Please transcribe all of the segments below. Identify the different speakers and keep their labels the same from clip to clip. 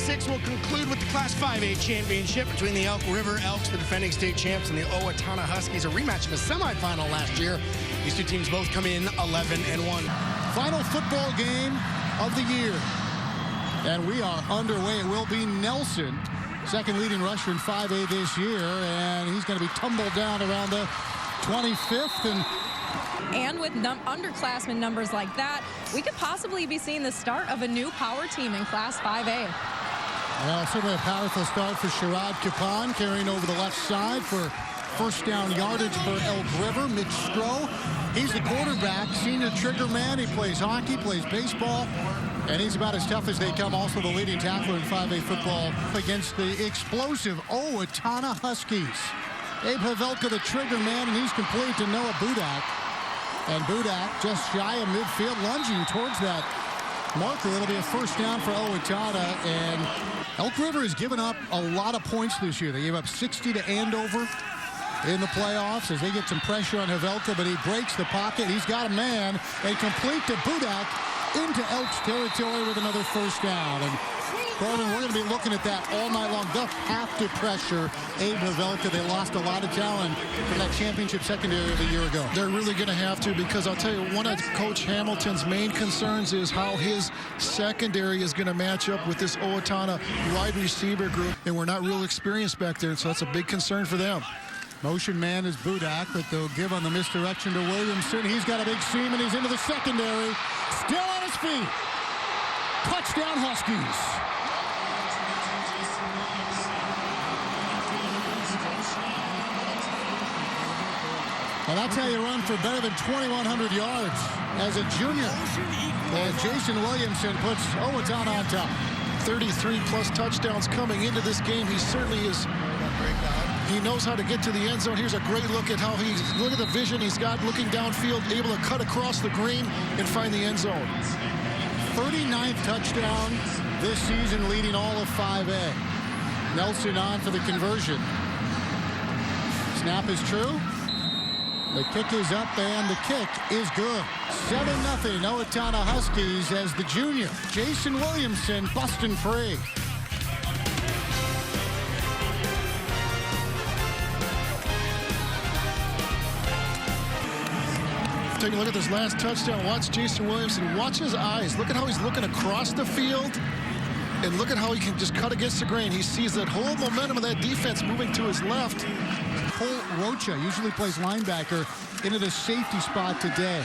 Speaker 1: 6 will conclude with the Class 5A championship between the Elk River Elks, the defending state champs, and the Owatonna Huskies, a rematch of a semifinal last year. These two teams both come in 11-1.
Speaker 2: Final football game of the year. And we are underway. It will be Nelson, second leading rusher in 5A this year, and he's going to be tumbled down around the 25th.
Speaker 3: And with underclassmen numbers like that, we could possibly be seeing the start of a new power team in Class 5A.
Speaker 2: Well, certainly a powerful start for Sherrod Capon, carrying over the left side for first down yardage for Elk River. Mitch Stroh, he's the quarterback, senior trigger man. He plays hockey, plays baseball, and he's about as tough as they come. Also the leading tackler in 5A football against the explosive Owatonna Huskies. Abe Havelka, the trigger man, and he's complete to Noah Budak. And Budak just shy of midfield, lunging towards that marker. It'll be a first down for Owatonna. And Elk River has given up a lot of points this year. They gave up 60 to Andover in the playoffs as they get some pressure on Havelka, but he breaks the pocket. He's got a man, and complete to Budak into Elks territory with another first down. And Corbin, we're going to be looking at that all night long. They'll have to pressure Abe Havelka. They lost a lot of talent from that championship secondary of a year ago.
Speaker 4: They're really going to have to, because I'll tell you, one of Coach Hamilton's main concerns is how his secondary is going to match up with this Owatonna wide receiver group, and we're not real experienced back there, so that's a big concern for them.
Speaker 2: Motion man is Budak, but they'll give on the misdirection to Williamson. He's got a big seam, and he's into the secondary. Still on his feet. Touchdown Huskies. And that's how you run for better than 2,100 yards as a junior. And Jason Williamson puts Owatonna on top.
Speaker 4: 33-plus touchdowns coming into this game. He certainly is. He knows how to get to the end zone. Here's a great look at how look at the vision he's got looking downfield, able to cut across the green and find the end zone.
Speaker 2: 39th touchdown this season, leading all of 5A. Nelson on for the conversion. Snap is true. The kick is up, and the kick is good. 7-0 Owatonna Huskies as the junior, Jason Williamson, busting free.
Speaker 4: Take a look at this last touchdown. Watch Jason Williamson. Watch his eyes. Look at how he's looking across the field. And look at how he can just cut against the grain. He sees that whole momentum of that defense moving to his left.
Speaker 2: Cole Rocha usually plays linebacker into the safety spot today.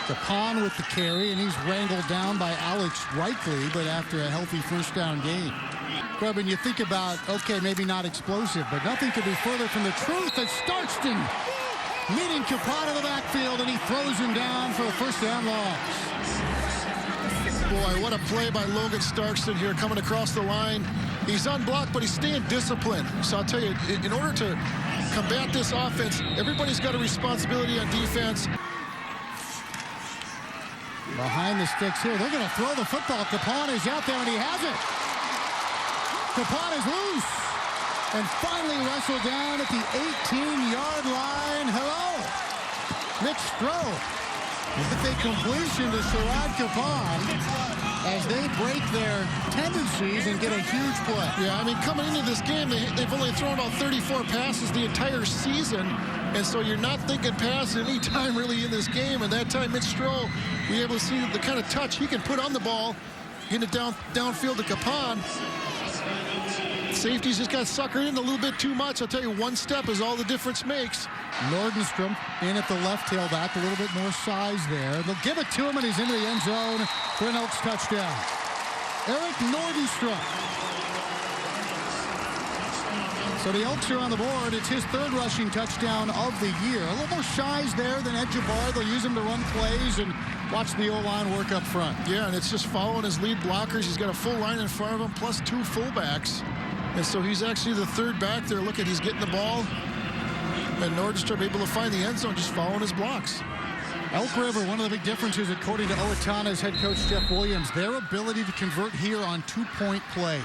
Speaker 2: Capon with the carry, and he's wrangled down by Alex Reichley, but after a healthy first down gain. Corbin, you think about, okay, maybe not explosive, but nothing could be further from the truth as Starkston meeting Capon in the backfield, and he throws him down for a first down loss.
Speaker 4: Boy, what a play by Logan Starkston here coming across the line. He's unblocked, but he's staying disciplined. So I'll tell you, in order to combat this offense, everybody's got a responsibility on defense.
Speaker 2: Behind the sticks here, they're going to throw the football. Capon is out there, and he has it. Capon is loose. And finally wrestled down at the 18-yard line. Hello, Mitch Stroh. With a completion to Sherrod Capon as they break their tendencies and get a huge play.
Speaker 4: Yeah, I mean, coming into this game, they've only thrown about 34 passes the entire season, and so you're not thinking pass any time really in this game. And that time, Mitch Stroh, we able to see the kind of touch he can put on the ball, get it downfield to Capon. Safeties just got suckered in a little bit too much. I'll tell you, one step is all the difference makes.
Speaker 2: Nordstrom in at the left tailback, a little bit more size there. They'll give it to him, and he's into the end zone for an Elks touchdown. Eric Nordstrom. So the Elks are on the board. It's his third rushing touchdown of the year. A little more size there than Ed Jabbar. They'll use him to run plays and watch the O-line work up front.
Speaker 4: Yeah, and it's just following his lead blockers. He's got a full line in front of him, plus two fullbacks. And so he's actually the third back there. Look at, he's getting the ball. And Nordstrom able to find the end zone just following his blocks.
Speaker 2: Elk River, one of the big differences, according to Owatonna's head coach Jeff Williams, their ability to convert here on two-point plays.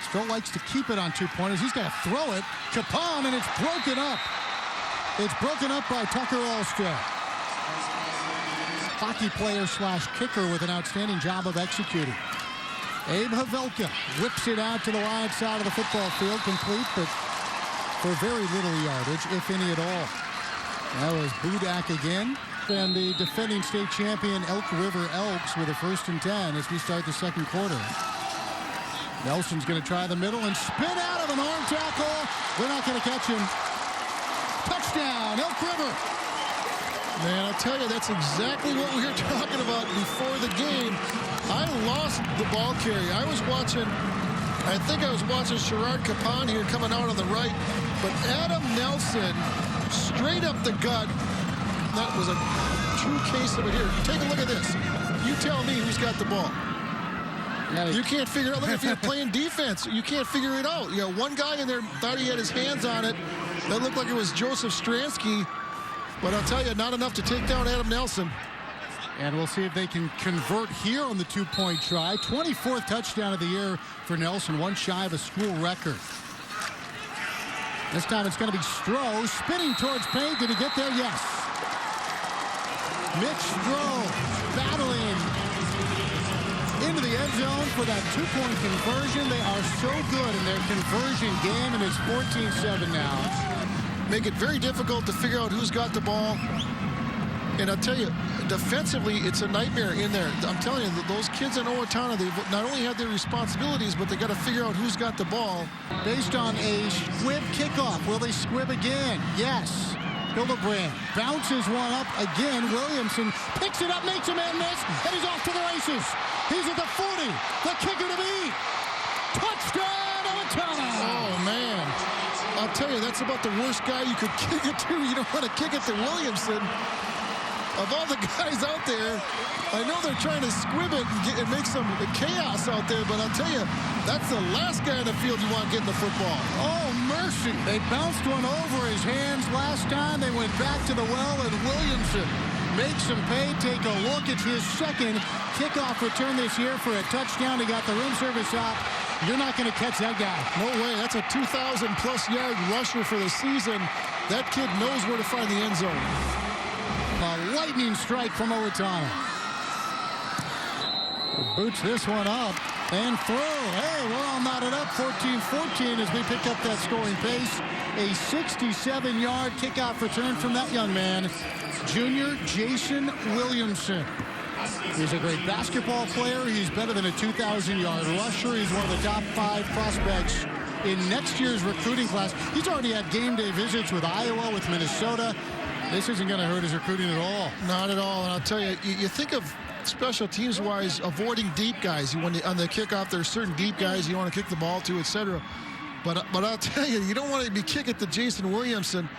Speaker 2: Stroh likes to keep it on two-pointers. He's got to throw it. Capon, and it's broken up. It's broken up by Tucker Allstra. Hockey player slash kicker with an outstanding job of executing. Abe Havelka whips it out to the wide side of the football field, complete, but for very little yardage, if any at all. That was Budak again. And the defending state champion Elk River Elks with a 1st and 10 as we start the second quarter. Nelson's going to try the middle and spin out of an arm tackle. They're not going to catch him. Touchdown, Elk River.
Speaker 4: Man, I'll tell you, that's exactly what we were talking about before the game. I lost the ball carrier. I think I was watching Sherrod Capon here coming out on the right, but Adam Nelson straight up the gut. That was a true case of it here. Take a look at this. You tell me who's got the ball. You can't figure out. Look, if you're playing defense, you can't figure it out. You know, one guy in there thought he had his hands on it. That looked like it was Joseph Stransky. But I'll tell you, not enough to take down Adam Nelson.
Speaker 2: And we'll see if they can convert here on the 2-point try. 24th touchdown of the year for Nelson, one shy of a school record. This time it's going to be Stroh spinning towards paint. Did he get there? Yes. Mitch Stroh battling into the end zone for that 2-point conversion. They are so good in their conversion game, and it's 14-7 now.
Speaker 4: Make it very difficult to figure out who's got the ball. And I'll tell you, defensively, it's a nightmare in there. I'm telling you, those kids in Owatonna, they not only have their responsibilities, but they got to figure out who's got the ball.
Speaker 2: Based on a squib kickoff. Will they squib again? Yes. Hildebrand bounces one up again. Williamson picks it up, makes a man miss, and he's off to the races. He's at the 40. The kicker to beat. Touchdown, Owatonna.
Speaker 4: Oh, man. I'll tell you, that's about the worst guy you could kick it to. You don't want to kick it to Williamson. Of all the guys out there, I know they're trying to squib it and make some chaos out there, but I'll tell you, that's the last guy in the field you want getting the football.
Speaker 2: Oh, mercy. They bounced one over his hands last time. They went back to the well, and Williamson makes him pay. Take a look. It's his second kickoff return this year for a touchdown. He got the room service out. You're not going to catch that guy.
Speaker 4: No way. That's a 2,000-plus yard rusher for the season. That kid knows where to find the end zone.
Speaker 2: A lightning strike from Owatonna. Boots this one up and throw. Hey, we're all knotted up. 14-14 as we pick up that scoring pace. A 67-yard kickoff return from that young man, junior Jason Williamson. He's a great basketball player. He's better than a 2,000-yard rusher. He's one of the top 5 prospects in next year's recruiting class. He's already had game day visits with Iowa, with Minnesota. This isn't going to hurt his recruiting at all.
Speaker 4: Not at all. And I'll tell you, you think of special teams-wise avoiding deep guys. On the kickoff, there's certain deep guys you want to kick the ball to, etc. But I'll tell you, you don't want to be kicking to Jason Williamson.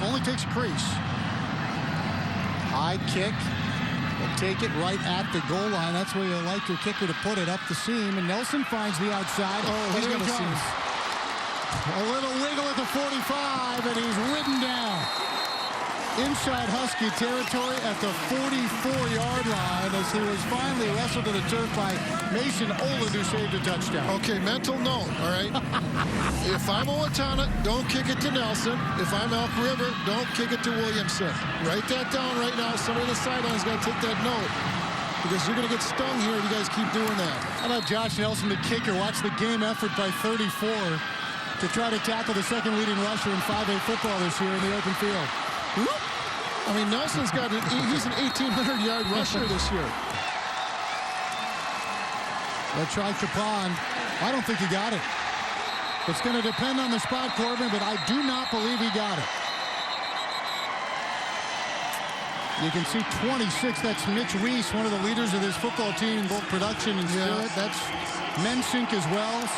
Speaker 2: Only takes a crease. High kick. Will take it right at the goal line. That's where you like your kicker to put it, up the seam. And Nelson finds the outside.
Speaker 4: Oh, he's going to see.
Speaker 2: A little wiggle at the 45, and he's ridden down. Inside Husky territory at the 44-yard line as he was finally wrestled to the turf by Mason Olin, who saved a touchdown.
Speaker 4: Okay, mental note, all right? If I'm Owatonna, don't kick it to Nelson. If I'm Elk River, don't kick it to Williamson. Write that down right now. Somebody on the sidelines got to take that note because you're going to get stung here if you guys keep doing that.
Speaker 2: How about Josh Nelson, the kicker? Watch the game effort by 34 to try to tackle the second leading rusher in 5A football this year in the open field. Whoop.
Speaker 4: I mean, Nelson's got he's an 1,800-yard rusher this year.
Speaker 2: They'll try Capon. I don't think he got it. It's going to depend on the spot, Corbin, but I do not believe he got it. You can see 26. That's Mitch Reese, one of the leaders of this football team, both production and spirit. That's Mensink as well.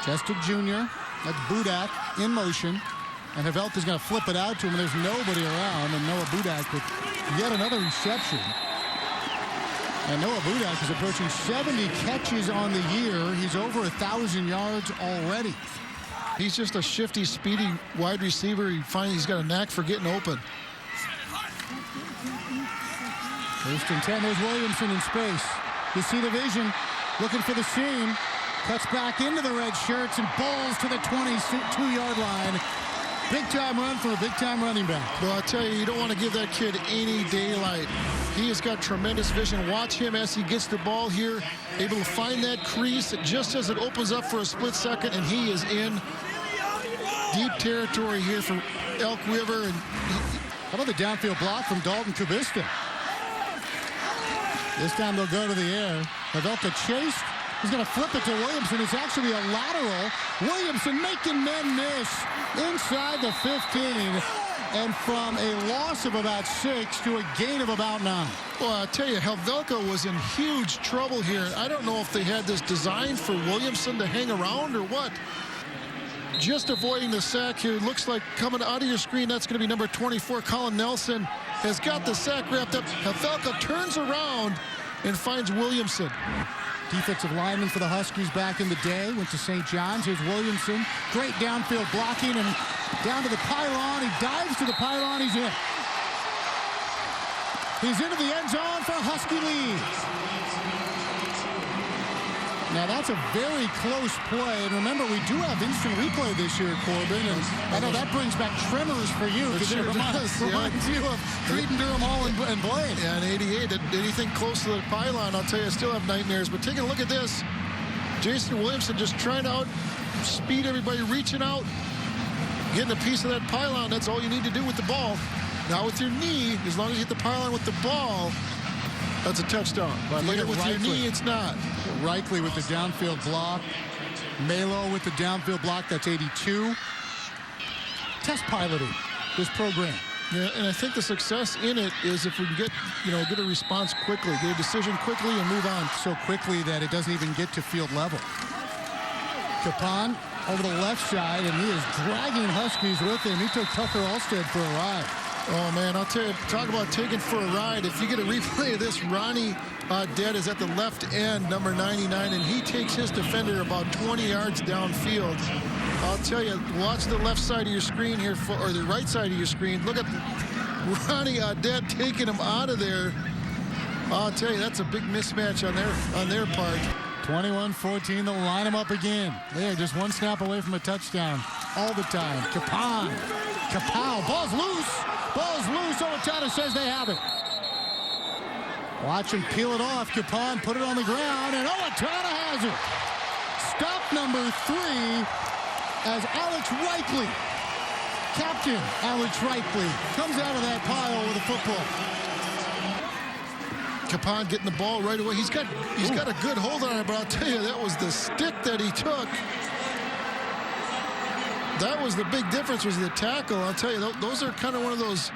Speaker 2: Just a junior. That's Budak in motion. And Havelka's going to flip it out to him, and there's nobody around. And Noah Budak with yet another reception. And Noah Budak is approaching 70 catches on the year. He's over 1,000 yards already.
Speaker 4: He's just a shifty, speedy wide receiver. He's got a knack for getting open.
Speaker 2: First and 10, there's Williamson in space. You see the vision, looking for the seam. Cuts back into the red shirts and bowls to the 22-yard line. Big-time run for a big-time running back.
Speaker 4: Well, I tell you don't want to give that kid any daylight. He has got tremendous vision. Watch him as he gets the ball here, able to find that crease just as it opens up for a split second, and he is in deep territory here for Elk River. And
Speaker 2: how about the downfield block from Dalton Kubista? This time they'll go to the air. Pavelka chased. He's going to flip it to Williamson. It's actually a lateral. Williamson making men miss inside the 15. And from a loss of about 6 to a gain of about 9.
Speaker 4: Well, I tell you, Helvelka was in huge trouble here. I don't know if they had this designed for Williamson to hang around or what. Just avoiding the sack here. Looks like coming out of your screen, that's going to be number 24, Colin Nelson, has got the sack wrapped up. Helvelka turns around and finds Williamson.
Speaker 2: Defensive lineman for the Huskies back in the day. Went to St. John's. Here's Williamson. Great downfield blocking and down to the pylon. He dives to the pylon. He's in. He's into the end zone for a Husky lead. Now, that's a very close play. And remember, we do have instant replay this year, Corbin. And I know that brings back tremors for you because it reminds you of Cretin, Durham Hall, and Blaine.
Speaker 4: Yeah, and 88, anything close to the pylon, I'll tell you, I still have nightmares. But taking a look at this, Jason Williamson just trying to outspeed everybody, reaching out, getting a piece of that pylon. That's all you need to do with the ball. Now with your knee, as long as you hit the pylon with the ball, that's a touchdown. But later with your knee, it's not.
Speaker 2: Reichley with the downfield block. Malo with the downfield block. That's 82. Test piloting this program.
Speaker 4: Yeah, and I think the success in it is if we can get a response quickly, get a decision quickly, and move on.
Speaker 2: So quickly that it doesn't even get to field level. Capon over the left side, and he is dragging Huskies with him. He took Tucker Alstead for a ride.
Speaker 4: Oh, man, I'll tell you, talk about taking for a ride. If you get a replay of this, Ronnie Dead is at the left end, number 99, and he takes his defender about 20 yards downfield. I'll tell you, watch the left side of your screen here, or the right side of your screen. Look at Ronnie Dead taking him out of there. I'll tell you, that's a big mismatch on their part.
Speaker 2: 21-14, they'll line him up again. They are just one snap away from a touchdown all the time. Capon, Kapow, ball's loose. Ball's loose. Owatonna says they have it. Watch him peel it off. Capon put it on the ground, and Owatonna has it. Stop number 3 as Alex Reichley, Captain Alex Reichley, comes out of that pile with a football.
Speaker 4: Capon getting the ball right away. He's got a good hold on it, but I'll tell you, that was the stick that he took. That was the big difference, was the tackle. I'll tell you, those are kind of one of those,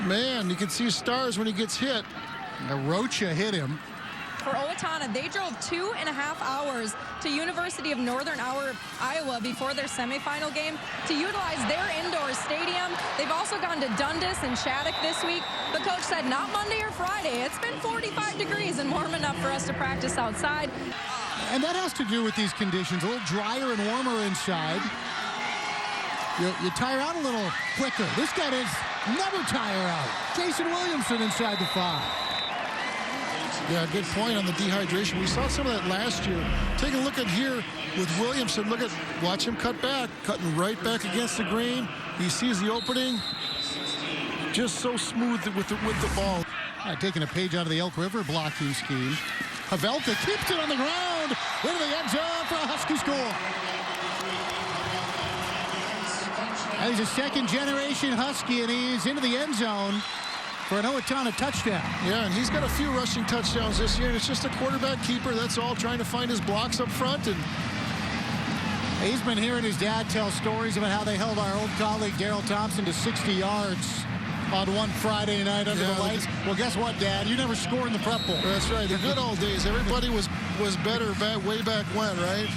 Speaker 4: man, you can see stars when he gets hit.
Speaker 2: Rocha hit him.
Speaker 3: For Owatonna, they drove 2.5 hours to University of Northern Iowa before their semifinal game to utilize their indoor stadium. They've also gone to Dundas and Shattuck this week. The coach said not Monday or Friday. It's been 45 degrees and warm enough for us to practice outside.
Speaker 2: And that has to do with these conditions. A little drier and warmer inside. You tire out a little quicker. This guy does never tire out. Jason Williamson inside the 5.
Speaker 4: Yeah, good point on the dehydration. We saw some of that last year. Take a look at here with Williamson. Watch him cut back, cutting right back against the grain. He sees the opening. Just so smooth with the ball.
Speaker 2: Taking a page out of the Elk River blocking scheme. Pavelka keeps it on the ground into the end zone for a Husky score. And he's a second-generation Husky, and he's into the end zone for an Owatonna touchdown.
Speaker 4: Yeah, and he's got a few rushing touchdowns this year, and it's just a quarterback keeper. That's all, trying to find his blocks up front. And
Speaker 2: he's been hearing his dad tell stories about how they held our old colleague Darrell Thompson to 60 yards on one Friday night under the lights. Well, guess what, Dad? You never scored in the prep bowl.
Speaker 4: That's right. The good old days. Everybody was better way back when, right?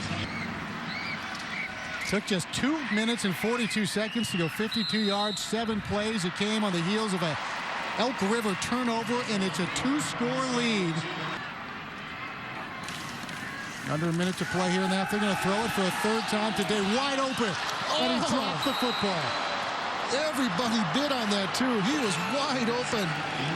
Speaker 2: Took just 2 minutes and 42 seconds to go 52 yards, 7 plays. It came on the heels of a Elk River turnover, and it's a 2-score lead. Under a minute to play here in the half. They're going to throw it for a 3rd time today. Wide open. And he dropped the football.
Speaker 4: Everybody bid on that, too. He was wide open.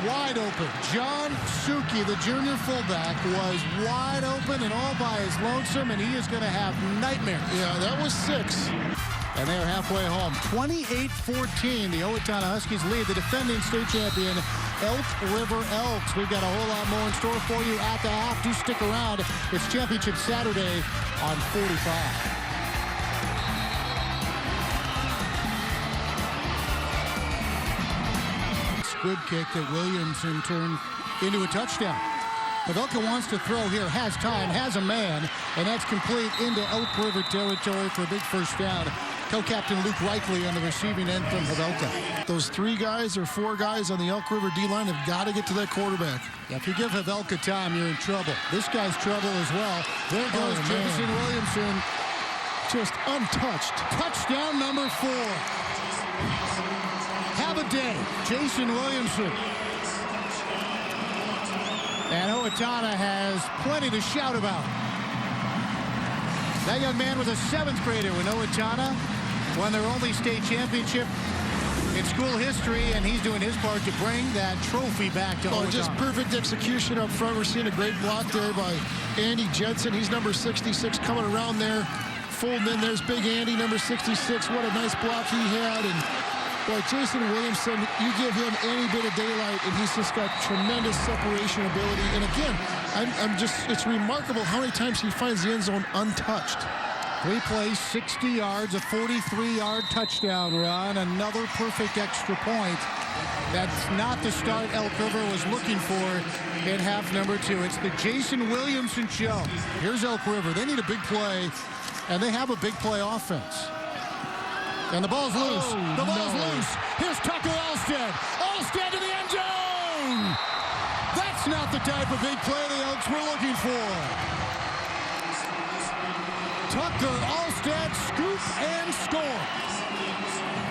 Speaker 2: Wide open. John Suki, the junior fullback, was wide open and all by his lonesome, and he is going to have nightmares.
Speaker 4: Yeah, that was 6.
Speaker 2: And they're halfway home. 28-14, the Owatonna Huskies lead the defending state champion, Elk River Elks. We've got a whole lot more in store for you at the half. Do stick around. It's Championship Saturday on 45. Good kick that Williamson turned into a touchdown. Pavelka wants to throw here, has time, has a man, and that's complete into Elk River territory for a big first down. Co-captain Luke Reichley on the receiving end from Pavelka.
Speaker 4: Those 3 guys or 4 guys on the Elk River D-line have got to get to that quarterback.
Speaker 2: Yeah, if you give Pavelka time, you're in trouble. This guy's trouble as well. There goes Jameson Williamson.
Speaker 4: Just untouched.
Speaker 2: Touchdown number 4. Have a day, Jason Williamson. And Owatonna has plenty to shout about. That young man was a 7th grader when Owatonna won their only state championship in school history, and he's doing his part to bring that trophy back to Owatonna.
Speaker 4: Just perfect execution up front. We're seeing a great block there by Andy Jensen. He's number 66 coming around there, folding in. There's big Andy, number 66. What a nice block he had. And boy, Jason Williamson, you give him any bit of daylight, and he's just got tremendous separation ability. And again, it's remarkable how many times he finds the end zone untouched.
Speaker 2: 3 plays, 60 yards, a 43-yard touchdown run, another perfect extra point. That's not the start Elk River was looking for in half number 2. It's the Jason Williamson show. Here's Elk River. They need a big play, and they have a big play offense. And the ball's loose. The ball's loose. Here's Tucker Alstead. Alstead to the end zone. That's not the type of big play the Elks were looking for. Tucker Alstead, scoop and score.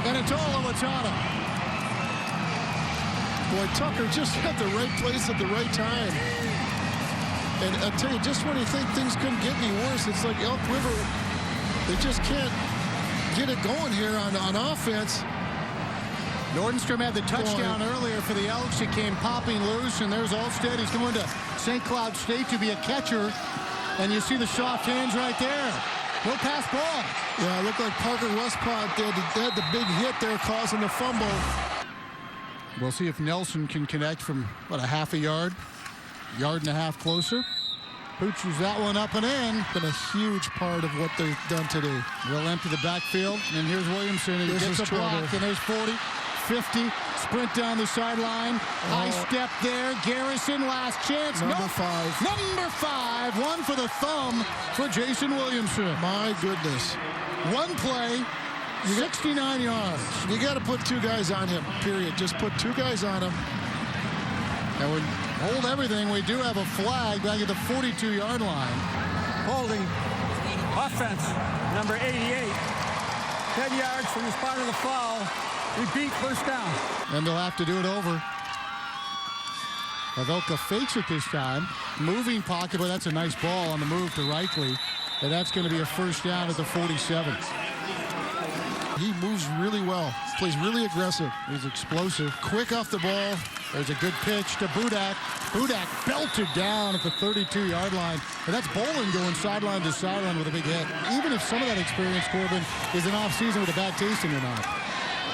Speaker 2: And it's all Owatonna.
Speaker 4: Boy, Tucker just at the right place at the right time. And I'll tell you, just when you think things couldn't get any worse, it's like Elk River, they just can't get it going here on offense.
Speaker 2: Nordstrom had the touchdown earlier for the Elks. It came popping loose, and there's Alstead. He's going to St. Cloud State to be a catcher, and you see the soft hands right there. No pass ball.
Speaker 4: Yeah, it looked like Parker Westpont had the big hit there causing the fumble.
Speaker 2: We'll see if Nelson can connect from, what, a half a yard? Yard and a half closer. Pooches that one up and in.
Speaker 4: Been a huge part of what they've done today.
Speaker 2: They'll empty the backfield, and here's Williamson. He gets a block, and there's 40, 50, sprint down the sideline. High step there. Garrison, last chance.
Speaker 4: Number 5.
Speaker 2: Number 5. One for the thumb for Jason Williamson.
Speaker 4: My goodness.
Speaker 2: One play, 69 yards.
Speaker 4: You got to put 2 guys on him, period. Just put 2 guys on him.
Speaker 2: And we hold everything. We do have a flag back at the 42-yard line.
Speaker 5: Holding offense, number 88. 10 yards from the spot of the foul. Repeat, first down.
Speaker 2: And they'll have to do it over. Pavelka fakes it this time. Moving pocket, but that's a nice ball on the move to Reichley. And that's going to be a first down at the 47.
Speaker 4: He moves really well. Plays really aggressive.
Speaker 2: He's explosive.
Speaker 4: Quick off the ball.
Speaker 2: There's a good pitch to Budak. Budak belted down at the 32-yard line. And that's Bolin going sideline to sideline with a big hit. Even if some of that experience, Corbin, is an off-season with a bad taste in your mouth.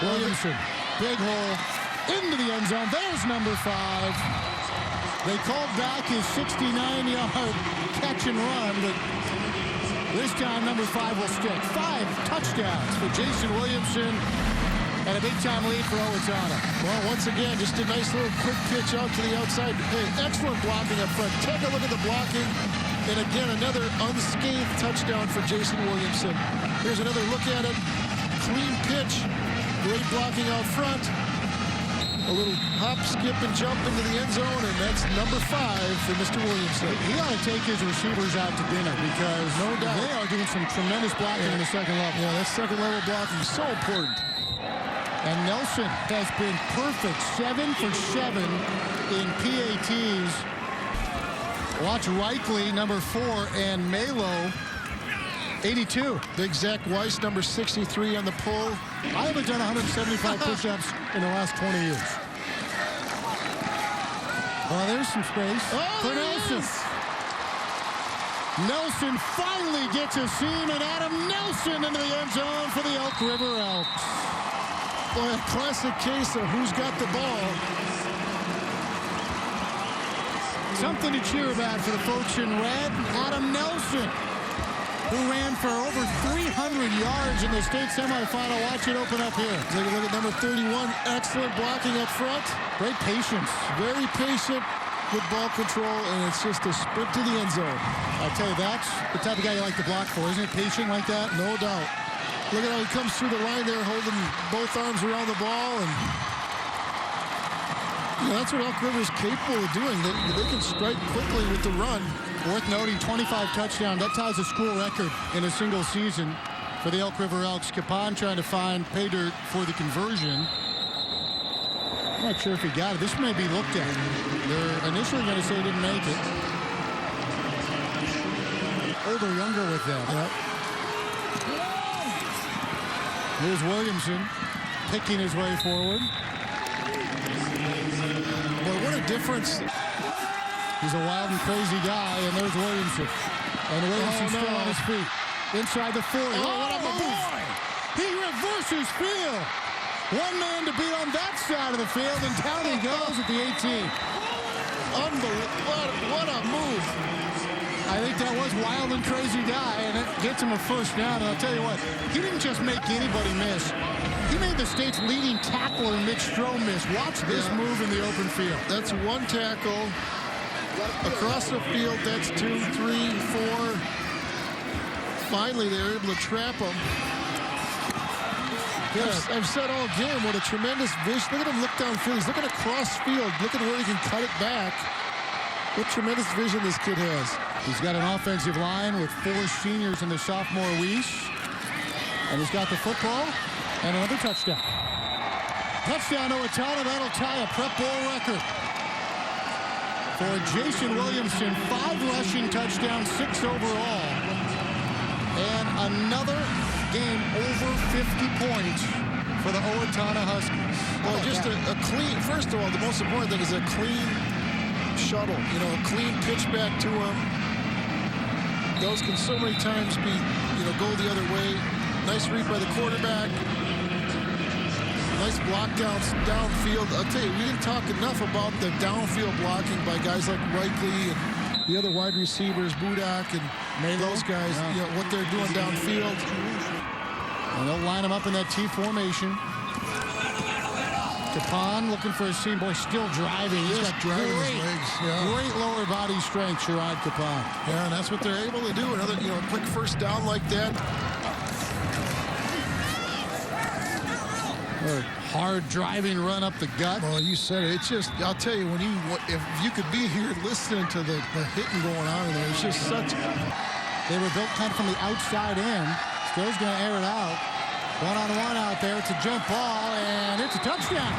Speaker 2: Williamson, big hole, into the end zone. There's number 5. They called back his 69-yard catch and run, but this time number 5 will stick. 5 touchdowns for Jason Williamson, and a big-time lead for Owatonna.
Speaker 4: Well, once again, just a nice little quick pitch out to the outside. Hey, excellent blocking up front. Take a look at the blocking. And again, another unscathed touchdown for Jason Williamson. Here's another look at it. Clean pitch. Great blocking out front. A little hop, skip, and jump into the end zone, and that's number 5 for Mr. Williamson.
Speaker 2: He ought to take his receivers out to dinner because
Speaker 4: no doubt
Speaker 2: they are doing some tremendous blocking in the second level.
Speaker 4: Yeah, that second level blocking is so important.
Speaker 2: And Nelson has been perfect, 7 for 7 in PATs. Watch Reichley, number 4, and Malo, 82.
Speaker 4: Big Zach Weiss, number 63 on the pull.
Speaker 2: I haven't done 175 push-ups in the last 20 years. Well, there's some space for Nelson. Nelson finally gets a seam, and Adam Nelson into the end zone for the Elk River Elks.
Speaker 4: Boy, a classic case of who's got the ball.
Speaker 2: Something to cheer about for the folks in red. Adam Nelson, who ran for over 300 yards in the state semifinal. Watch it open up here.
Speaker 4: Take a look at number 31. Excellent blocking up front.
Speaker 2: Great patience.
Speaker 4: Very patient with ball control, and it's just a sprint to the end zone.
Speaker 2: I tell you, that's the type of guy you like to block for, isn't it? Patient like that?
Speaker 4: No doubt. Look at how he comes through the line there, holding both arms around the ball, and that's what Elk River is capable of doing. They can strike quickly with the run.
Speaker 2: Worth noting, 25 touchdowns. That ties a school record in a single season for the Elk River Elks. Capon trying to find pay dirt for the conversion. I'm not sure if he got it. This may be looked at. They're initially going to say he didn't make it. Older, younger with them.
Speaker 4: Yep.
Speaker 2: Here's Williamson picking his way forward.
Speaker 4: Boy, what a difference.
Speaker 2: He's a wild and crazy guy, and there's Williamson. And Williamson still on his feet. Inside the 40.
Speaker 4: Oh, what a move.
Speaker 2: Boy! He reverses field. One man to beat on that side of the field, and down he goes at the 18.
Speaker 4: Unbelievable. What a move.
Speaker 2: I think that was wild and crazy guy, and it gets him a first down. And I'll tell you what, he didn't just make anybody miss. He made the state's leading tackler, Mitch Stroh, miss. Watch this move in the open field.
Speaker 4: That's one tackle. Across the field, that's 2, 3, 4. Finally, they're able to trap him. I've said all game what a tremendous vision. Look at him look downfield. He's looking across field, looking where he can cut it back. What tremendous vision this kid has.
Speaker 2: He's got an offensive line with 4 seniors in the sophomore Weiss. And he's got the football and another touchdown. Touchdown Owatonna. That'll tie a prep bowl record for Jason Williamson. 5 rushing touchdowns, 6 overall. And another game over 50 points for the Owatonna Huskies.
Speaker 4: Well, just a clean, first of all, the most important thing is a clean shuttle, a clean pitch back to him. Those can so many times be, go the other way. Nice read by the quarterback. Nice block downfield. I'll tell you, we didn't talk enough about the downfield blocking by guys like Reichley and the other wide receivers, Budak and those guys, what they're doing downfield.
Speaker 2: And they'll line him up in that T formation. Capon looking for a seam. Boy, still driving. He's got
Speaker 4: driving his legs. Yeah.
Speaker 2: Great lower body strength, Sherrod Capon.
Speaker 4: Yeah, and that's what they're able to do. Another, quick first down like that.
Speaker 2: Hard driving run up the gut.
Speaker 4: Well, you said it. It's just, I'll tell you, if you could be here listening to the hitting going on in there, it's just such.
Speaker 2: They were built kind of from the outside in. Still's going to air it out. One-on-one out there. It's a jump ball, and it's a touchdown.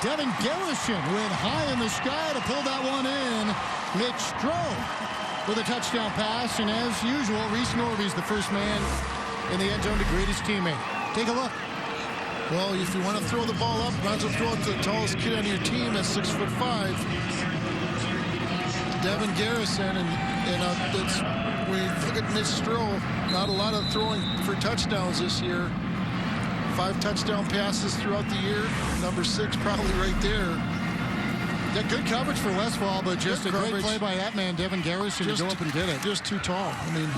Speaker 2: Devin Garrison went high in the sky to pull that one in. Mitch Stroh with a touchdown pass, and as usual, Reese Norby's the first man in the end zone to greet his teammate. Take a look.
Speaker 4: Well, if you want to throw the ball up, might as well throw it to the tallest kid on your team at 6'5". Devin Garrison, and it's when you look at Mitch Stroh, not a lot of throwing for touchdowns this year. 5 touchdown passes throughout the year. Number 6 probably right there.
Speaker 2: Yeah, good coverage for Westfall, but just
Speaker 4: good
Speaker 2: a
Speaker 4: coverage.
Speaker 2: great play by that man, Devin Garrison, to go up and did it.
Speaker 4: Just too tall. I mean,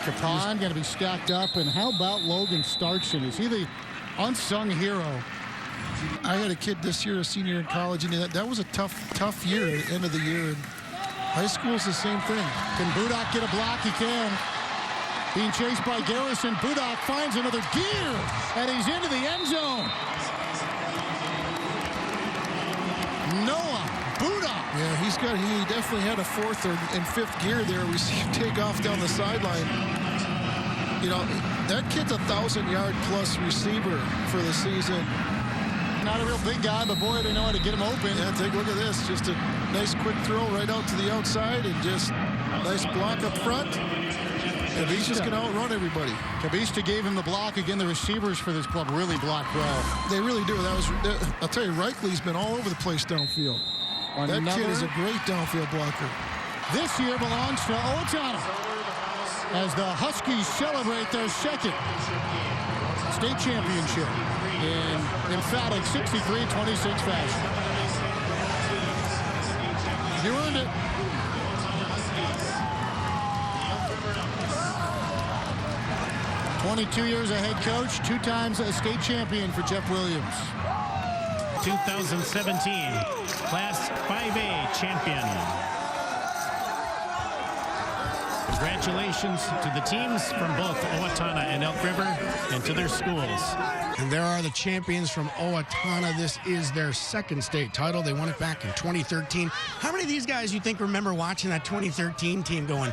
Speaker 2: Capon going to be stacked up, and how about Logan Starkson? Is he the unsung hero?
Speaker 4: I had a kid this year, a senior in college, and that was a tough year at the end of the year. And high school's the same thing.
Speaker 2: Can Budak get a block? He can. Being chased by Garrison, Budak finds another gear, and he's into the end zone. Noah Budak.
Speaker 4: Yeah, he definitely had a 4th and 5th gear there. We see him take off down the sideline. That kid's a 1,000-yard plus receiver for the season.
Speaker 2: Not a real big guy, but boy, they know how to get him open.
Speaker 4: Yeah, take a look at this. Just a nice quick throw right out to the outside, and just nice block up front. And he's just going to outrun everybody.
Speaker 2: Kabista gave him the block. Again, the receivers for this club really blocked well.
Speaker 4: They really do. I'll tell you, Reichley's been all over the place downfield. That kid is a great downfield blocker.
Speaker 2: this year belongs to Owatonna as the Huskies celebrate their second state championship in emphatic 63-26 fashion. You earned it. "22 years a head coach, 2 times a state champion for Jeff Williams."
Speaker 6: 2017 Class 5A champion. Congratulations to the teams from both Owatonna and Elk River and to their schools.
Speaker 1: And there are the champions from Owatonna. This is their second state title. They won it back in 2013. How many of these guys you think remember watching that 2013 team going,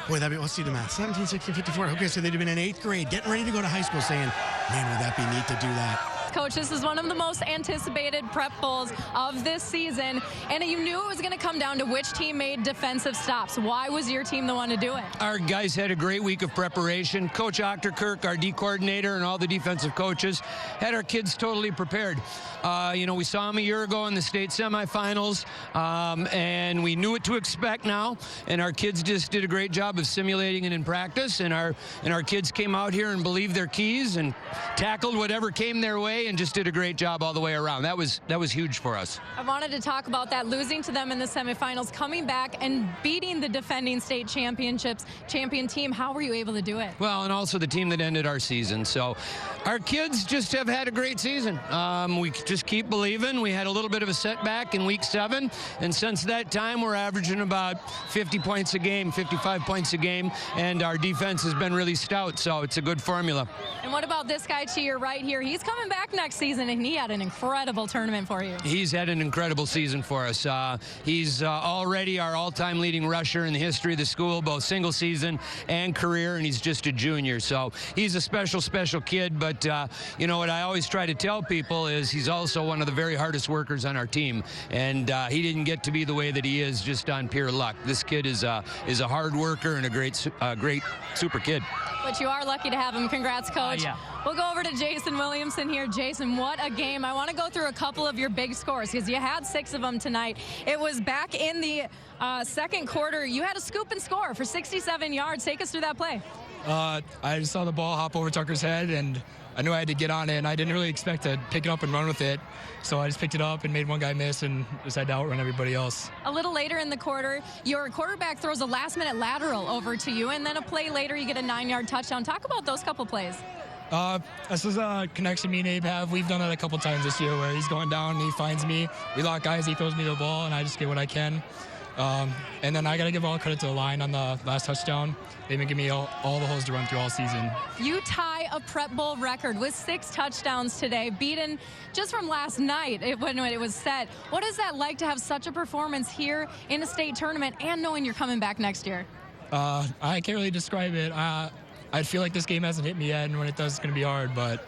Speaker 1: boy, that'd be, let's see the math, 17, 16, 54. Okay, so they'd have been in 8th grade, getting ready to go to high school saying, man, would that be neat to do that.
Speaker 3: Coach, this is one of the most anticipated prep bowls of this season, and you knew it was going to come down to which team made defensive stops. Why was your team the one to do it?
Speaker 7: Our guys had a great week of preparation. Coach Ochterkirk, our D coordinator, and all the defensive coaches had our kids totally prepared. We saw them a year ago in the state semifinals, and we knew what to expect now, and our kids just did a great job of simulating it in practice, and our kids came out here and believed their keys and tackled whatever came their way and just did a great job all the way around. That was huge for us.
Speaker 3: I wanted to talk about that, losing to them in the semifinals, coming back and beating the defending state champion team. How were you able to do it?
Speaker 7: Well, and also the team that ended our season. So our kids just have had a great season. We just keep believing. We had a little bit of a setback in week 7, and since that time we're averaging about 50 points a game, 55 points a game, and our defense has been really stout, so it's a good formula.
Speaker 3: And what about this guy to your right here? He's coming back next season, and he had an incredible tournament for you.
Speaker 7: He's had an incredible season for us. He's already our all-time leading rusher in the history of the school, both single season and career, and he's just a junior. So he's a special kid, but what I always try to tell people is he's also one of the very hardest workers on our team, and he didn't get to be the way that he is just on pure luck. This kid is a hard worker and a great super kid.
Speaker 3: But you are lucky to have him. Congrats, Coach.
Speaker 7: Yeah.
Speaker 3: We'll go over to Jason Williamson here. Jason, what a game. I want to go through a couple of your big scores because you had 6 of them tonight. It was back in the second quarter. You had a scoop and score for 67 yards. Take us through that play.
Speaker 8: I just saw the ball hop over Tucker's head, and I knew I had to get on it, and I didn't really expect to pick it up and run with it. So I just picked it up and made one guy miss and decided to outrun everybody else.
Speaker 3: A little later in the quarter, your quarterback throws a last-minute lateral over to you, and then a play later, you get a 9-yard touchdown. Talk about those couple plays.
Speaker 8: This is a connection me and Abe have. We've done that a couple times this year where he's going down and he finds me. We lock guys, he throws me the ball, and I just get what I can. And then I got to give all credit to the line on the last touchdown. They've been giving me all the holes to run through all season. You
Speaker 3: tie a Prep Bowl record with 6 touchdowns today, beaten just from last night when it was set. What is that like to have such a performance here in a state tournament and knowing you're coming back next year?
Speaker 8: I can't really describe it. I feel like this game hasn't hit me yet, and when it does, it's going to be hard. But,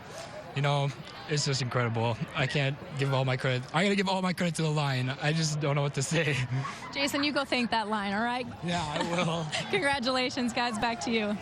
Speaker 8: it's just incredible. I can't give all my credit. I got to give all my credit to the line. I just don't know what to say.
Speaker 3: Jason, you go thank that line, all right?
Speaker 8: Yeah, I will.
Speaker 3: Congratulations, guys. Back to you.